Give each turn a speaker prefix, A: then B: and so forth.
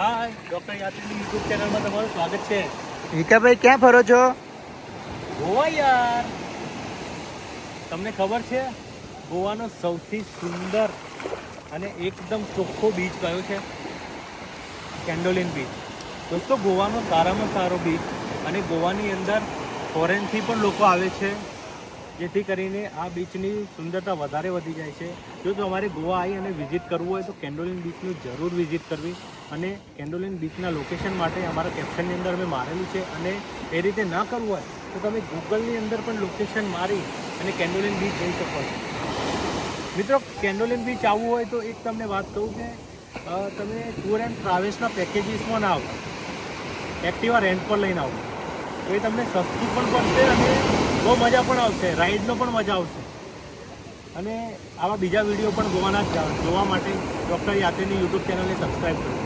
A: હાય, doctor યાત્રીની YouTube ચેનલમાં તમારું સ્વાગત છે.
B: વિકાભાઈ ક્યાં ફરો છો?
A: ગોવા યાર. તમને ખબર છે ગોવાનો સૌથી સુંદર અને એકદમ ચોખ્ખો બીચ કયો છે? કેન્ડોલિન બીચ. દોસ્તો, ગોવાનો સારામાં સારો બીચ અને ગોવાની અંદર ફોરેનથી પણ લોકો આવે છે, જેથી કરીને આ બીચની સુંદરતા વધારે વધી જાય છે. જો તમારે ગોવા આવી અને વિઝિટ કરવું હોય તો કેન્ડોલિન બીચનું જરૂર વિઝિટ કરવી. અને કેન્ડોલિન બીચના લોકેશન માટે અમારા કેપ્શનની અંદર અમે મારેલું છે. અને એ રીતે ના કરવું હોય તો તમે ગૂગલની અંદર પણ લોકેશન મારી અને કેન્ડોલિન બીચ જઈ શકો છો. મિત્રો, કેન્ડોલિન બીચ આવવું હોય તો એક તમને વાત કહું કે તમે ટૂર એન્ડ ટ્રાવેલ્સના પેકેજીસમાં ના આવો, એક્ટિવા રેન્ટ પર લઈને આવો તો એ તમને સસ્તું પણ પડશે અને બહુ મજા પણ આવશે, રાઈડનો પણ મજા આવશે. અને આવા બીજા વિડીયો પણ ગોવાના જોવા માટે ડૉક્ટર યાત્રીની યુટ્યુબ ચેનલને સબસ્ક્રાઈબ કરો.